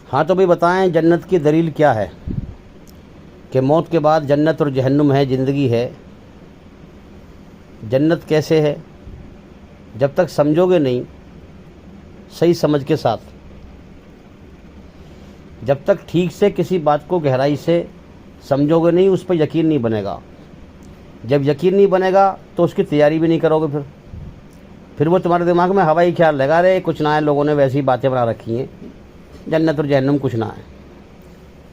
हाँ तो भाई बताएं, जन्नत की दलील क्या है कि मौत के बाद जन्नत और जहन्नुम है, ज़िंदगी है। जन्नत कैसे है? जब तक समझोगे नहीं सही समझ के साथ, जब तक ठीक से किसी बात को गहराई से समझोगे नहीं, उस पर यकीन नहीं बनेगा। जब यकीन नहीं बनेगा तो उसकी तैयारी भी नहीं करोगे। फिर वो तुम्हारे दिमाग में हवाई ख्याल लगा रहे कुछ ना है, लोगों ने वैसी बातें बना रखी हैं, जन्नत और जहन्नुम कुछ ना है।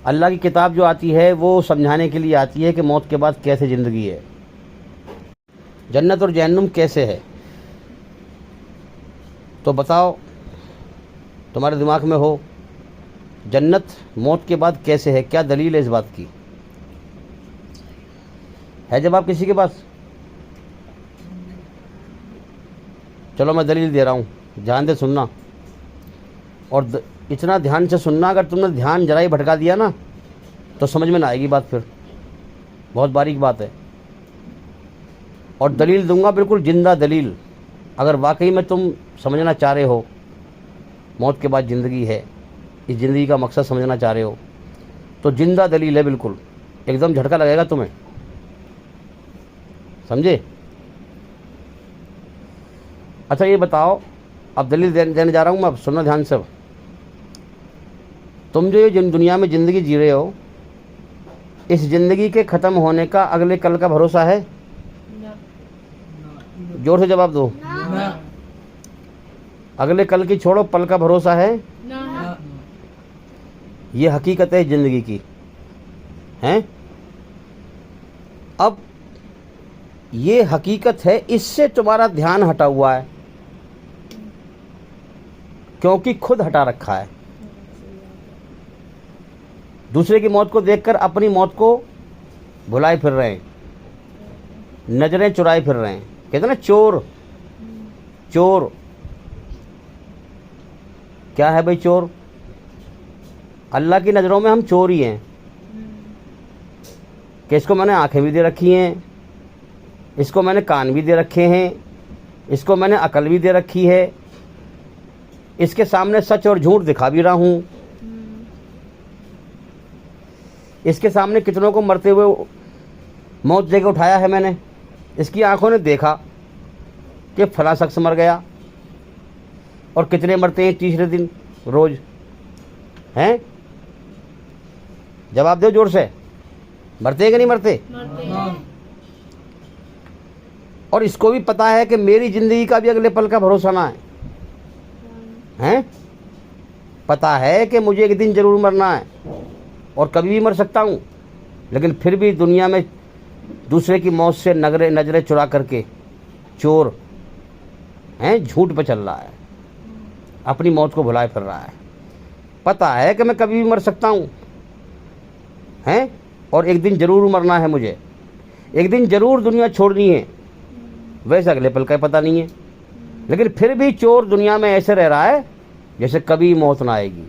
अल्लाह की किताब जो आती है वो समझाने के लिए आती है कि मौत के बाद कैसे ज़िंदगी है, जन्नत और जहन्नुम कैसे है। तो बताओ, तुम्हारे दिमाग में हो जन्नत मौत के बाद कैसे है, क्या दलील है इस बात की? है जवाब किसी के पास? चलो मैं दलील दे रहा हूँ, ध्यान से सुनना। और इतना ध्यान से सुनना, अगर तुमने ध्यान जरा ही भटका दिया ना तो समझ में ना आएगी बात। फिर बहुत बारीक बात है। और दलील दूंगा बिल्कुल जिंदा दलील। अगर वाकई में तुम समझना चाह रहे हो मौत के बाद ज़िंदगी है, इस ज़िंदगी का मकसद समझना चाह रहे हो, तो जिंदा दलील है, बिल्कुल एकदम झटका लगेगा तुम्हें। समझे? अच्छा ये बताओ, अब दलील देने जा रहा हूँ मैं, अब सुनना ध्यान से। तुम जो ये दुनिया में ज़िंदगी जी रहे हो, इस ज़िंदगी के ख़त्म होने का अगले कल का भरोसा है? जोर से जवाब दो। अगले कल की छोड़ो, पल का भरोसा है? ये हकीकत है ज़िंदगी की, हैं? अब ये हकीकत है, इससे तुम्हारा ध्यान हटा हुआ है, क्योंकि खुद हटा रखा है। दूसरे की मौत को देखकर अपनी मौत को भुलाए फिर रहे हैं, नजरें चुराए फिर रहे हैं। कहते ना चोर, चोर क्या है भाई? चोर अल्लाह की नज़रों में हम चोर ही हैं कि इसको मैंने आंखें भी दे रखी हैं, इसको मैंने कान भी दे रखे हैं, इसको मैंने अकल भी दे रखी है, इसके सामने सच और झूठ दिखा भी रहा हूँ, इसके सामने कितनों को मरते हुए मौत देकर उठाया है मैंने। इसकी आंखों ने देखा कि फला शख्स मर गया, और कितने मरते हैं तीसरे दिन रोज, हैं? जवाब दो जोर से, मरते हैं कि नहीं मरते? और इसको भी पता है कि मेरी जिंदगी का भी अगले पल का भरोसा ना है, हैं? पता है कि मुझे एक दिन जरूर मरना है और कभी भी मर सकता हूँ, लेकिन फिर भी दुनिया में दूसरे की मौत से नजरें चुरा करके चोर हैं, झूठ पे चल रहा है, अपनी मौत को भुलाए फिर रहा है। पता है कि मैं कभी भी मर सकता हूँ, हैं? और एक दिन जरूर मरना है मुझे, एक दिन जरूर दुनिया छोड़नी है, वैसे अगले पल का पता नहीं है, लेकिन फिर भी चोर दुनिया में ऐसे रह रहा है जैसे कभी मौत ना आएगी,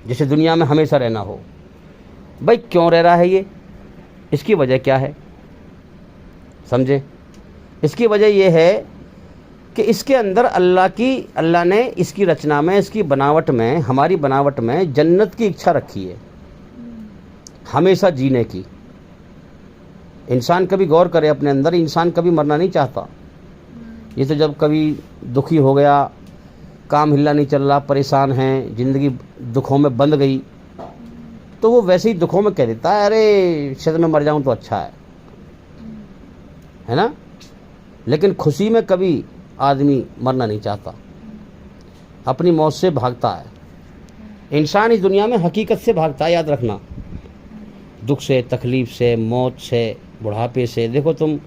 जैसे दुनिया में हमेशा रहना हो। भाई क्यों रह रहा है ये? इसकी वजह क्या है? समझे? इसकी वजह यह है कि इसके अंदर अल्लाह ने इसकी रचना में, इसकी बनावट में, हमारी बनावट में जन्नत की इच्छा रखी है, हमेशा जीने की। इंसान कभी गौर करे अपने अंदर, इंसान कभी मरना नहीं चाहता। ये तो जब कभी दुखी हो गया, काम हिला नहीं चल रहा, परेशान हैं, ज़िंदगी दुखों में बंध गई, तो वो वैसे ही दुखों में कह देता है अरे शायद मैं मर जाऊं तो अच्छा है ना? लेकिन खुशी में कभी आदमी मरना नहीं चाहता, अपनी मौत से भागता है। इंसान इस दुनिया में हकीकत से भागता है, याद रखना, दुख से, तकलीफ़ से, मौत से, बुढ़ापे से। देखो तुम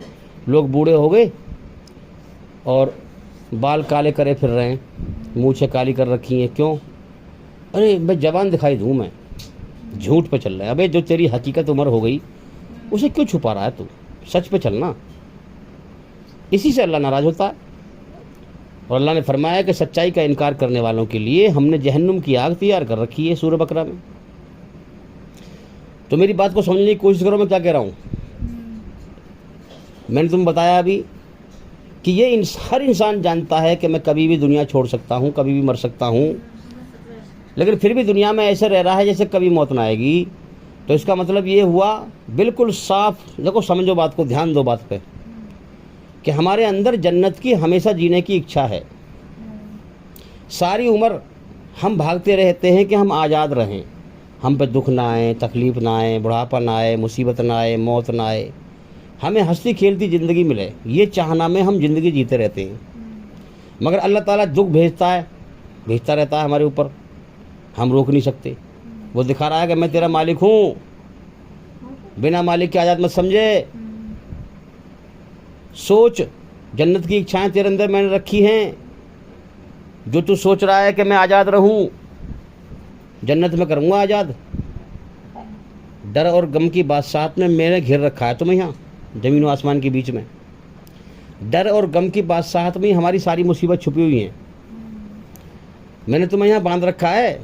लोग बूढ़े हो गए और बाल काले करे फिर रहे हैं, मूछें काली कर रखी हैं, क्यों? अरे मैं जवान दिखाई दूँ, मैं झूठ पे चल रहा है। अबे जो तेरी हकीकत उम्र हो गई उसे क्यों छुपा रहा है तू? सच पे चलना। इसी से अल्लाह नाराज़ होता है। और अल्लाह ने फरमाया कि सच्चाई का इनकार करने वालों के लिए हमने जहन्नुम की आग तैयार कर रखी है, सूरह बकरा में। तो मेरी बात को समझने की कोशिश करो, मैं क्या कह रहा हूँ। मैंने तुम्हें बताया अभी कि ये हर इंसान जानता है कि मैं कभी भी दुनिया छोड़ सकता हूँ, कभी भी मर सकता हूँ, लेकिन फिर भी दुनिया में ऐसे रह रहा है जैसे कभी मौत ना आएगी। तो इसका मतलब ये हुआ बिल्कुल साफ। देखो समझो बात को, ध्यान दो बात पे, कि हमारे अंदर जन्नत की हमेशा जीने की इच्छा है। सारी उम्र हम भागते रहते हैं कि हम आज़ाद रहें, हम पे दुख ना आए, तकलीफ़ ना आए, बुढ़ापा ना आए, मुसीबत ना आए, मौत ना आए, हमें हंसती खेलती ज़िंदगी मिले, ये चाहना में हम ज़िंदगी जीते रहते हैं। मगर अल्लाह ताला दुख भेजता रहता है हमारे ऊपर, हम रोक नहीं सकते। वो दिखा रहा है कि मैं तेरा मालिक हूँ, बिना मालिक के आज़ाद मत समझे। सोच, जन्नत की इच्छाएं तेरे अंदर मैंने रखी हैं। जो तू सोच रहा है कि मैं आज़ाद रहूं, जन्नत में करूँगा आज़ाद। डर और गम की बादशाहत में मैंने घेर रखा है तुम्हें, यहाँ ज़मीन और आसमान के बीच में। डर और गम की बादशाहत में हमारी सारी मुसीबत छुपी हुई हैं। मैंने तुम्हें यहाँ बांध रखा है।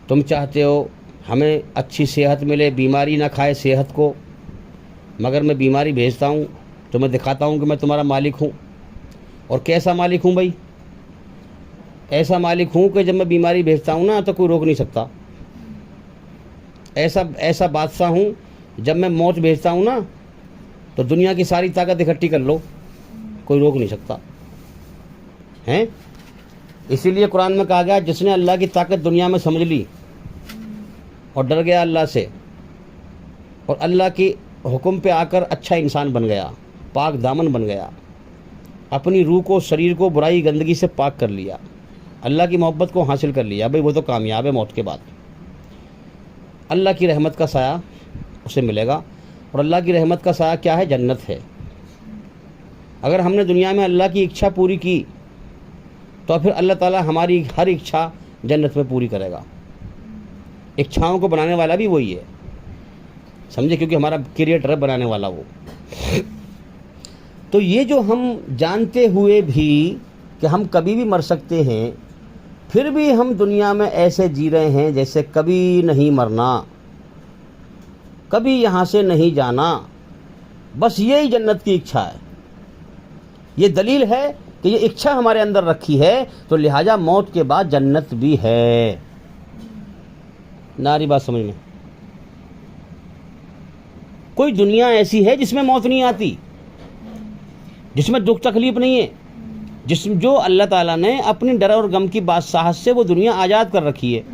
तुम चाहते हो हमें अच्छी सेहत मिले, बीमारी ना खाए सेहत को, मगर मैं बीमारी भेजता हूँ, तुम्हें दिखाता हूँ कि मैं तुम्हारा मालिक हूँ। और कैसा मालिक हूँ भाई? ऐसा मालिक हूँ कि जब मैं बीमारी भेजता हूँ ना तो कोई रोक नहीं सकता। ऐसा बादशाह हूँ, जब मैं मौत भेजता हूँ ना तो दुनिया की सारी ताकत इकट्ठी कर लो, कोई रोक नहीं सकता हैं। इसीलिए कुरान में कहा गया, जिसने अल्लाह की ताकत दुनिया में समझ ली और डर गया अल्लाह से और अल्लाह की हुक्म पे आकर अच्छा इंसान बन गया, पाक दामन बन गया, अपनी रूह को, शरीर को बुराई गंदगी से पाक कर लिया, अल्लाह की मोहब्बत को हासिल कर लिया, भाई वो तो कामयाब है मौत के बाद। अल्लाह की रहमत का साया उसे मिलेगा। और अल्लाह की रहमत का साया क्या है? जन्नत है। अगर हमने दुनिया में अल्लाह की इच्छा पूरी की तो फिर अल्लाह ताला हमारी हर इच्छा जन्नत में पूरी करेगा। इच्छाओं को बनाने वाला भी वही है, समझे, क्योंकि हमारा क्रिएटर है बनाने वाला वो। तो ये जो हम जानते हुए भी कि हम कभी भी मर सकते हैं, फिर भी हम दुनिया में ऐसे जी रहे हैं जैसे कभी नहीं मरना, कभी यहाँ से नहीं जाना, बस यही जन्नत की इच्छा है। ये दलील है कि ये इच्छा हमारे अंदर रखी है, तो लिहाजा मौत के बाद जन्नत भी है। नारी बात समझ में? कोई दुनिया ऐसी है जिसमें मौत नहीं आती, जिसमें दुख तकलीफ नहीं है, जिसमें जो अल्लाह ताला ने अपनी डर और गम की बादशाहत से वो दुनिया आज़ाद कर रखी है।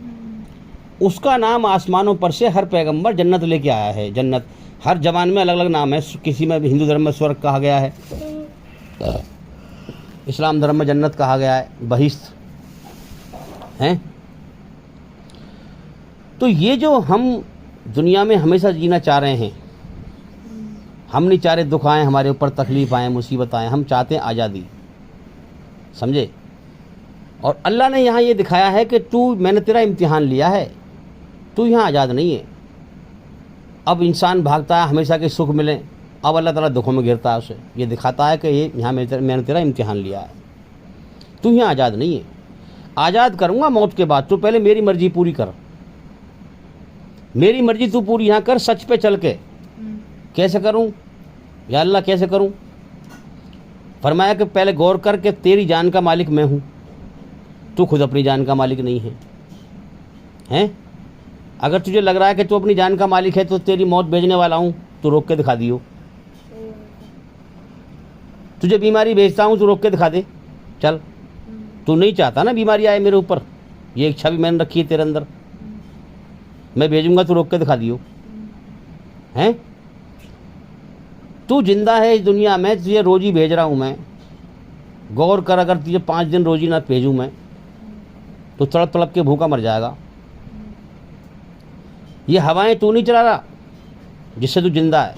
उसका नाम आसमानों पर से हर पैगंबर जन्नत लेके आया है। जन्नत हर जबान में अलग अलग नाम है। किसी में हिंदू धर्म में स्वर्ग कहा गया है, इस्लाम धर्म में जन्नत कहा गया है, बहिश्त हैं। तो ये जो हम दुनिया में हमेशा जीना चाह रहे हैं, हम नहीं चाह रहे दुख आए हमारे ऊपर, तकलीफ आए, मुसीबत आए, हम चाहते हैं आज़ादी, समझे। और अल्लाह ने यहाँ ये दिखाया है कि मैंने तेरा इम्तिहान लिया है, तू यहाँ आज़ाद नहीं है। अब इंसान भागता है हमेशा के सुख मिले, अब अल्लाह ताला दुखों में गिरता है उसे। ये दिखाता है कि ये यहाँ मैंने तेरा इम्तिहान लिया है, तू यहाँ आज़ाद नहीं है। आज़ाद करूँगा मौत के बाद, तू पहले मेरी मर्जी पूरी कर, मेरी मर्जी तू पूरी यहाँ कर, सच पे चल के। कैसे करूँ या अल्लाह, कैसे करूँ? फरमाया कि पहले गौर कर के तेरी जान का मालिक मैं हूँ, तू खुद अपनी जान का मालिक नहीं है, हैं? अगर तुझे लग रहा है कि तू अपनी जान का मालिक है तो तेरी मौत भेजने वाला हूँ, तू रोक के दिखा दियो। तुझे बीमारी भेजता हूँ, तू रोक के दिखा दे, चल। तू नहीं चाहता ना बीमारी आए मेरे ऊपर, ये इच्छा भी मैंने रखी है तेरे अंदर, मैं भेजूंगा, तू रोक के दिखा दियो, हैं? तू जिंदा है इस दुनिया में, तुझे रोजी भेज रहा हूँ मैं। गौर कर, अगर तुझे 5 दिन रोजी ना भेजूँ मैं तो तड़प तड़प के भूखा मर जाएगा। ये हवाएं तू नहीं चला रहा जिससे तू जिंदा है,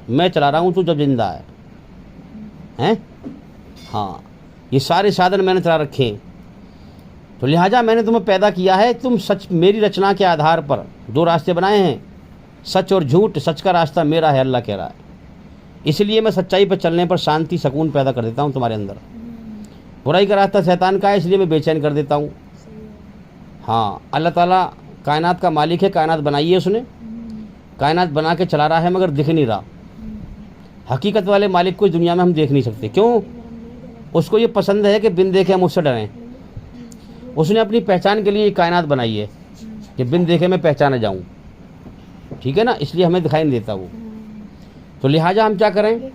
मैं चला रहा हूँ तू जब जिंदा है, हैं? हाँ, ये सारे साधन मैंने चला रखे हैं। तो लिहाजा मैंने तुम्हें पैदा किया है, तुम सच, मेरी रचना के आधार पर 2 रास्ते बनाए हैं, सच और झूठ। सच का रास्ता मेरा है, अल्लाह कह रहा है। इसलिए मैं सच्चाई पर चलने पर शांति, सुकून पैदा कर देता हूँ तुम्हारे अंदर। बुराई का रास्ता शैतान का है, इसलिए मैं बेचैन कर देता हूँ। हाँ, अल्लाह ताला कायनात का मालिक है, कायनात बनाई है उसने, कायनात बना के चला रहा है, मगर दिख नहीं रहा। हकीकत वाले मालिक को इस दुनिया में हम देख नहीं सकते। क्यों? उसको ये पसंद है कि बिन देखे हम उससे डरें। उसने अपनी पहचान के लिए ये कायनात बनाई है कि बिन देखे मैं पहचाने जाऊँ, ठीक है ना, इसलिए हमें दिखाई नहीं देता वो। तो लिहाजा हम क्या करें,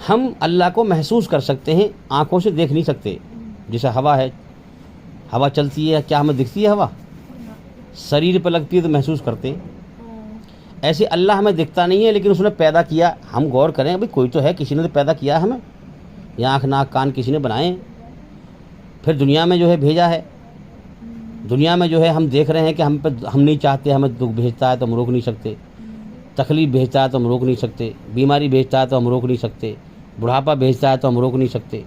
हम अल्लाह को महसूस कर सकते हैं, आँखों से देख नहीं सकते। जैसे हवा है, हवा चलती है, क्या हमें दिखती है हवा? शरीर पर लगती है तो महसूस करते हैं। ऐसे अल्लाह हमें दिखता नहीं है, लेकिन उसने पैदा किया। हम गौर करें, अभी कोई तो है, किसी ने तो पैदा किया हमें, ये आँख नाक कान किसी ने बनाए, फिर दुनिया में जो है भेजा है। दुनिया में जो है हम देख रहे हैं कि हम नहीं चाहते, हमें दुख भेजता है तो हम रोक नहीं सकते, तकलीफ़ भेजता है तो हम रोक नहीं सकते, बीमारी भेजता है तो हम रोक नहीं सकते, बुढ़ापा भेजता है तो हम रोक नहीं सकते,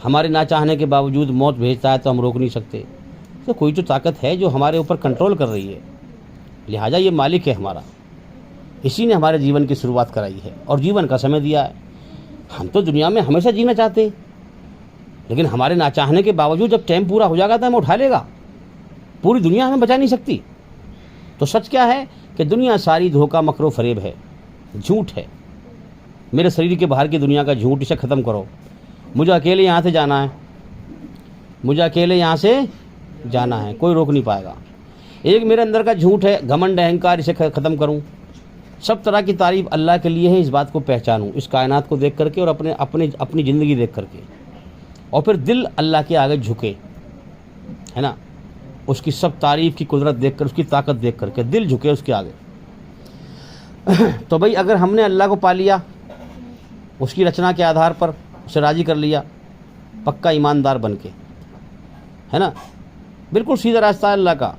हमारे ना चाहने के बावजूद मौत भेजता है तो हम रोक नहीं सकते। तो कोई तो ताकत है जो हमारे ऊपर कंट्रोल कर रही है। लिहाजा ये मालिक है हमारा, इसी ने हमारे जीवन की शुरुआत कराई है और जीवन का समय दिया है। हम तो दुनिया में हमेशा जीना चाहते हैं, लेकिन हमारे ना चाहने के बावजूद जब टाइम पूरा हो जाएगा तो हमें उठा लेगा। पूरी दुनिया हमें बचा नहीं सकती। तो सच क्या है कि दुनिया सारी धोखा मकरो फरेब है, झूठ है। मेरे शरीर के बाहर की दुनिया का झूठ, इसे ख़त्म करो। मुझे अकेले यहाँ से जाना है, मुझे अकेले यहाँ से जाना है, कोई रोक नहीं पाएगा। एक मेरे अंदर का झूठ है, घमंड अहंकार, इसे ख़त्म करूँ। सब तरह की तारीफ़ अल्लाह के लिए है, इस बात को पहचानूँ, इस कायनात को देख करके और अपनी ज़िंदगी देख करके। और फिर दिल अल्लाह के आगे झुके, है ना, उसकी सब तारीफ़ की कुदरत देख कर, उसकी ताकत देख करके दिल झुके उसके आगे। तो भाई अगर हमने अल्लाह को पा लिया, उसकी रचना के आधार पर उसे राज़ी कर लिया, पक्का ईमानदार बन के, है ना, बिल्कुल सीधा रास्ता है अल्लाह का।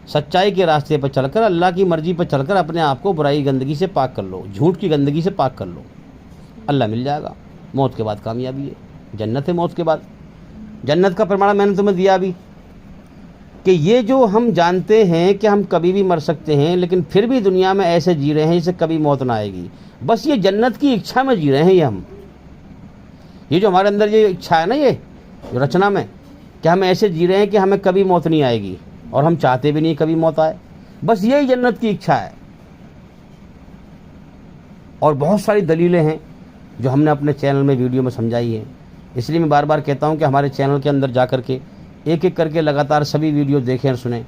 सच्चाई के रास्ते पर चलकर, अल्लाह की मर्ज़ी पर चलकर अपने आप को बुराई गंदगी से पाक कर लो, झूठ की गंदगी से पाक कर लो, अल्लाह मिल जाएगा। मौत के बाद कामयाबी है, जन्नत है मौत के बाद। जन्नत का प्रमाण मैंने तुम्हें दिया अभी कि ये जो हम जानते हैं कि हम कभी भी मर सकते हैं, लेकिन फिर भी दुनिया में ऐसे जी रहे हैं जैसे कभी मौत ना आएगी। बस ये जन्नत की इच्छा में जी रहे हैं। ये जो हमारे अंदर ये इच्छा है ना, ये जो रचना में, कि हम ऐसे जी रहे हैं कि हमें कभी मौत नहीं आएगी, और हम चाहते भी नहीं कभी मौत आए। बस यही जन्नत की इच्छा है। और बहुत सारी दलीलें हैं जो हमने अपने चैनल में, वीडियो में समझाई है। इसलिए मैं बार बार कहता हूं कि हमारे चैनल के अंदर जा करके एक एक करके लगातार सभी वीडियो देखें और सुनें,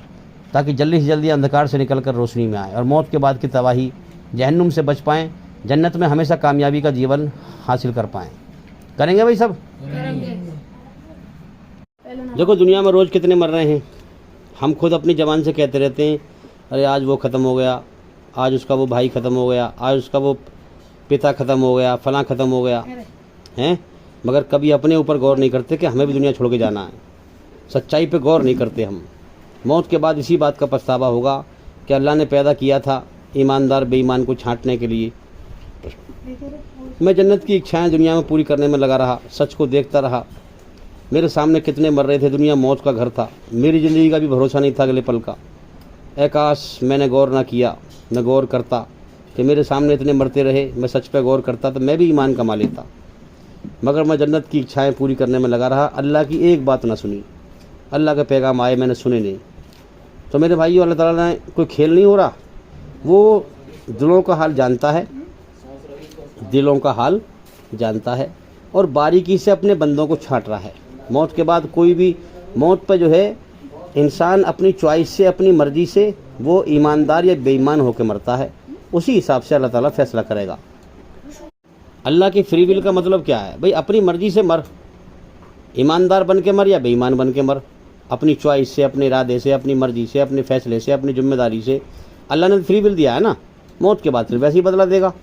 ताकि जल्दी से जल्दी अंधकार से निकलकर रोशनी में आए और मौत के बाद की तबाही, जहन्नुम से बच पाएँ, जन्नत में हमेशा कामयाबी का जीवन हासिल कर पाएँ। करेंगे भाई सब? देखो दुनिया में रोज़ कितने मर रहे हैं। हम खुद अपनी ज़बान से कहते रहते हैं, अरे आज वो ख़त्म हो गया, आज उसका वो भाई ख़त्म हो गया, आज उसका वो पिता ख़त्म हो गया, फलां ख़त्म हो गया, हैं, मगर कभी अपने ऊपर गौर नहीं करते कि हमें भी दुनिया छोड़ के जाना है। सच्चाई पे गौर नहीं करते हम। मौत के बाद इसी बात का पछतावा होगा कि अल्लाह ने पैदा किया था ईमानदार बेईमान को छांटने के लिए। मैं जन्नत की इच्छाएं दुनिया में पूरी करने में लगा रहा, सच को देखता रहा। मेरे सामने कितने मर रहे थे, दुनिया मौत का घर था, मेरी ज़िंदगी का भी भरोसा नहीं था अगले पल का। काश मैंने गौर ना किया, मैं गौर करता कि मेरे सामने इतने मरते रहे, मैं सच पे गौर करता तो मैं भी ईमान कमा लेता। मगर मैं जन्नत की इच्छाएं पूरी करने में लगा रहा, अल्लाह की एक बात ना सुनी। अल्लाह के पैगाम आए, मैंने सुने नहीं। तो मेरे भाइयों, अल्लाह ताला ने कोई खेल नहीं हो रहा, वो दिलों का हाल जानता है, दिलों का हाल जानता है और बारीकी से अपने बंदों को छांट रहा है। मौत के बाद कोई भी, मौत पर जो है इंसान अपनी चॉइस से, अपनी मर्ज़ी से वो ईमानदार या बेईमान होकर मरता है, उसी हिसाब से अल्लाह ताला फैसला करेगा। अल्लाह की फ्री विल का मतलब क्या है भाई? अपनी मर्ज़ी से मर, ईमानदार बन के मर या बेईमान बन के मर, अपनी चॉइस से, अपने इरादे से, अपनी मर्ज़ी से, अपने फैसले से, अपनी जिम्मेदारी से। अल्लाह ने फ्री विल दिया है ना, मौत के बाद फिर वैसे ही बदला देगा।